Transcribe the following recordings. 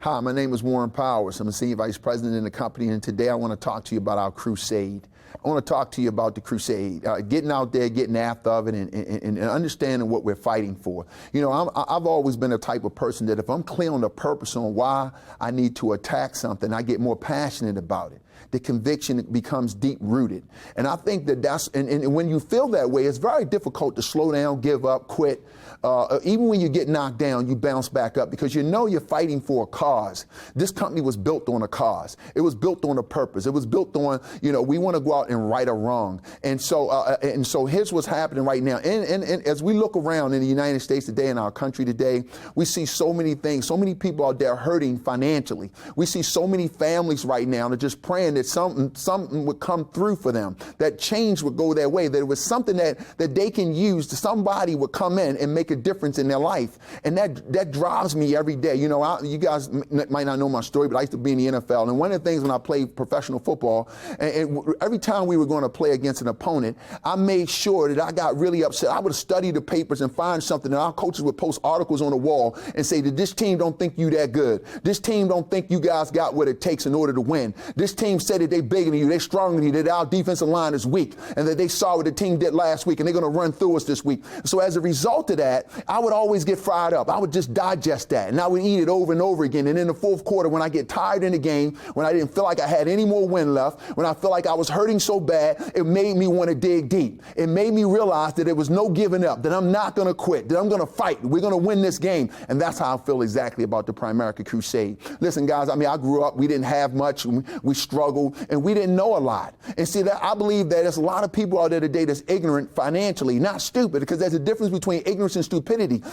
Hi, my name is Warren Powers. I'm a Senior Vice President in the company, and today I want to talk to you about our crusade. I want to talk to you about the crusade, getting out there, getting after of it, and understanding what we're fighting for. You know, I've always been a type of person that if I'm clear on the purpose on why I need to attack something, I get more passionate about it. The conviction becomes deep-rooted. And I think that that's, and when you feel that way, it's very difficult to slow down, give up, quit. Even when you get knocked down, you bounce back up because you know you're fighting for a cause. This company was built on a cause. It was built on a purpose. It was built on, you know, we want to go out and right a wrong. And so here's what's happening right now. And as we look around in the United States today, in our country today, we see so many things, so many people out there hurting financially. We see so many families right now that are just praying that something would come through for them, that change would go their way, that it was something that they can use, somebody would come in and make a difference in their life. And that drives me every day. You know, you guys might not know my story, but I used to be in the NFL. And one of the things when I played professional football, and every time we were going to play against an opponent, I made sure that I got really upset. I would study the papers and find something, and our coaches would post articles on the wall and say that this team don't think you that good. This team don't think you guys got what it takes in order to win. This team said that they bigger than you, they stronger than you, that our defensive line is weak, and that they saw what the team did last week, and they're going to run through us this week. So as a result of that, I would always get fired up. I would just digest that, and I would eat it over and over again. And in the fourth quarter, when I get tired in the game, when I didn't feel like I had any more wind left, when I felt like I was hurting so bad, it made me want to dig deep. It made me realize that there was no giving up, that I'm not going to quit, that I'm going to fight. We're going to win this game. And that's how I feel exactly about the Primerica Crusade. Listen, guys, I mean, I grew up, we didn't have much, we struggled, and we didn't know a lot. And see, that I believe that there's a lot of people out there today that's ignorant financially, not stupid, because there's a difference between ignorance and stupidity.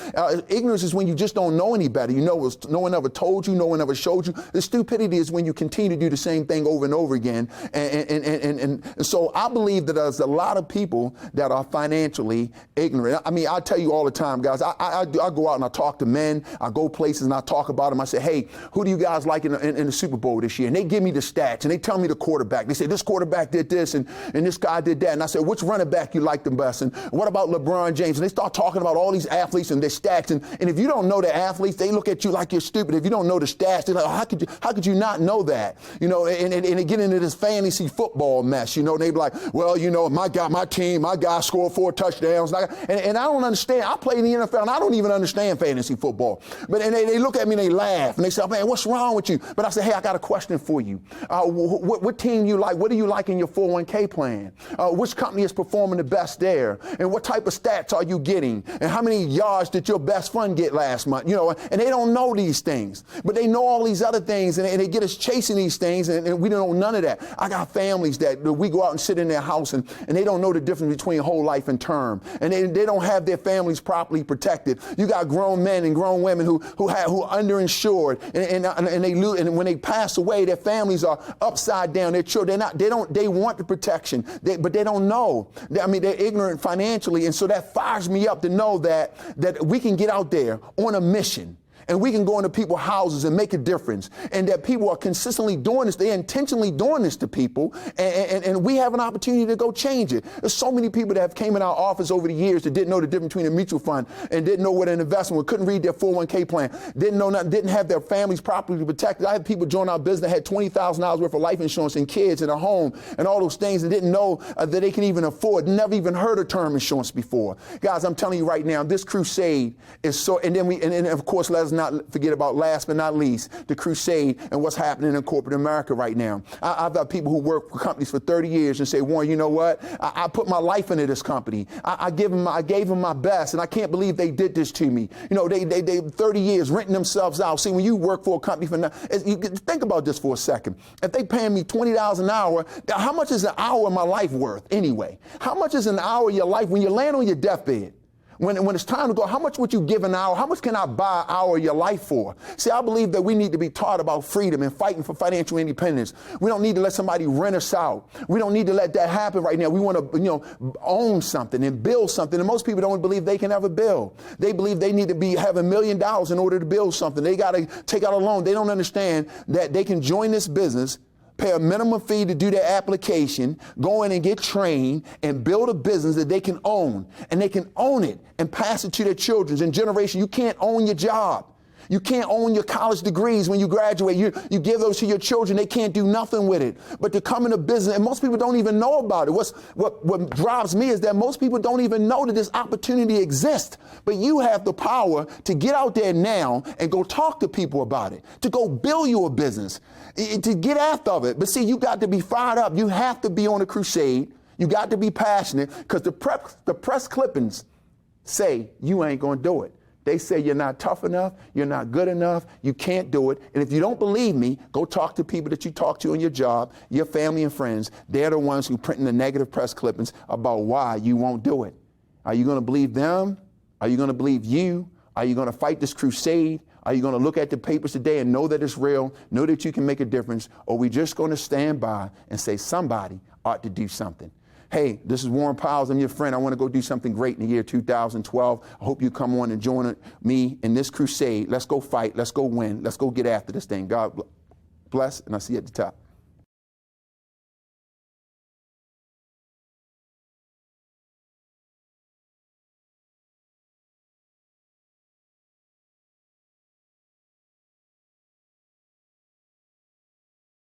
Ignorance is when you just don't know any better. You know, no one ever told you, no one ever showed you. The stupidity is when you continue to do the same thing over and over again. And so I believe that there's a lot of people that are financially ignorant. I mean, I tell you all the time, guys, I go out and I talk to men. I go places and I talk about them. I say, hey, who do you guys like in the Super Bowl this year? And they give me the stats and they tell me the quarterback. They say, this quarterback did this and this guy did that. And I said, which running back you like the best? And what about LeBron James? And they start talking about all these athletes and their stats. And if you don't know the athletes, they look at you like you're stupid. If you don't know the stats, they're like, oh, how could you not know that? You know, and they get into this fantasy football mess, you know, and they be like, well, you know, my guy scored 4 touchdowns. And I don't understand. I play in the NFL and I don't even understand fantasy football. But and they look at me and they laugh and they say, oh, man, what's wrong with you? But I say, hey, I got a question for you. What team you like? What do you like in your 401k plan? Which company is performing the best there? And what type of stats are you getting? And how many yards did your best friend get last month? You know, and they don't know these things, but they know all these other things, and they get us chasing these things, and we don't know none of that. I got families that we go out and sit in their house, and they don't know the difference between whole life and term, and they don't have their families properly protected. You got grown men and grown women who are underinsured, and they lose, and when they pass away, their families are upside down. Their children, they want the protection, but they don't know. I mean, they're ignorant financially, and so that fires me up to know that we can get out there on a mission. And we can go into people's houses and make a difference. And that people are consistently doing this. They're intentionally doing this to people. And we have an opportunity to go change it. There's so many people that have came in our office over the years that didn't know the difference between a mutual fund and didn't know what an investment was, couldn't read their 401k plan, didn't know nothing, didn't have their families properly protected. I had people join our business that had $20,000 worth of life insurance and kids and a home and all those things and didn't know that they can even afford, never even heard of term insurance before. Guys, I'm telling you right now, this crusade is so, and then of course, let's not forget about, last but not least, the crusade and what's happening in corporate America right now. I've got people who work for companies for 30 years and say, Warren, you know what? I put my life into this company. I gave them my best, and I can't believe they did this to me. You know, they 30 years renting themselves out. See, when you work for a company think about this for a second. If they paying me $20 an hour, how much is an hour of my life worth anyway? How much is an hour of your life when you land on your deathbed? When it's time to go, how much would you give an hour? How much can I buy an hour of your life for? See, I believe that we need to be taught about freedom and fighting for financial independence. We don't need to let somebody rent us out. We don't need to let that happen right now. We want to, own something and build something. And most people don't believe they can ever build. They believe they need to have $1 million in order to build something. They got to take out a loan. They don't understand that they can join this business, pay a minimum fee to do their application, go in and get trained, and build a business that they can own. And they can own it and pass it to their children and generation. You can't own your job. You can't own your college degrees when you graduate. You give those to your children. They can't do nothing with it. But to come into business, and most people don't even know about it. What drives me is that most people don't even know that this opportunity exists. But you have the power to get out there now and go talk to people about it, to go build you a business, to get after it. But see, you got to be fired up. You have to be on a crusade. You got to be passionate, because the press clippings say you ain't going to do it. They say you're not tough enough, you're not good enough, you can't do it. And if you don't believe me, go talk to people that you talk to in your job, your family and friends. They're the ones who printing the negative press clippings about why you won't do it. Are you going to believe them? Are you going to believe you? Are you going to fight this crusade? Are you going to look at the papers today and know that it's real, know that you can make a difference? Or are we just going to stand by and say somebody ought to do something? Hey, this is Warren Powers. I'm your friend. I want to go do something great in the year 2012. I hope you come on and join me in this crusade. Let's go fight. Let's go win. Let's go get after this thing. God bless, and I'll see you at the top.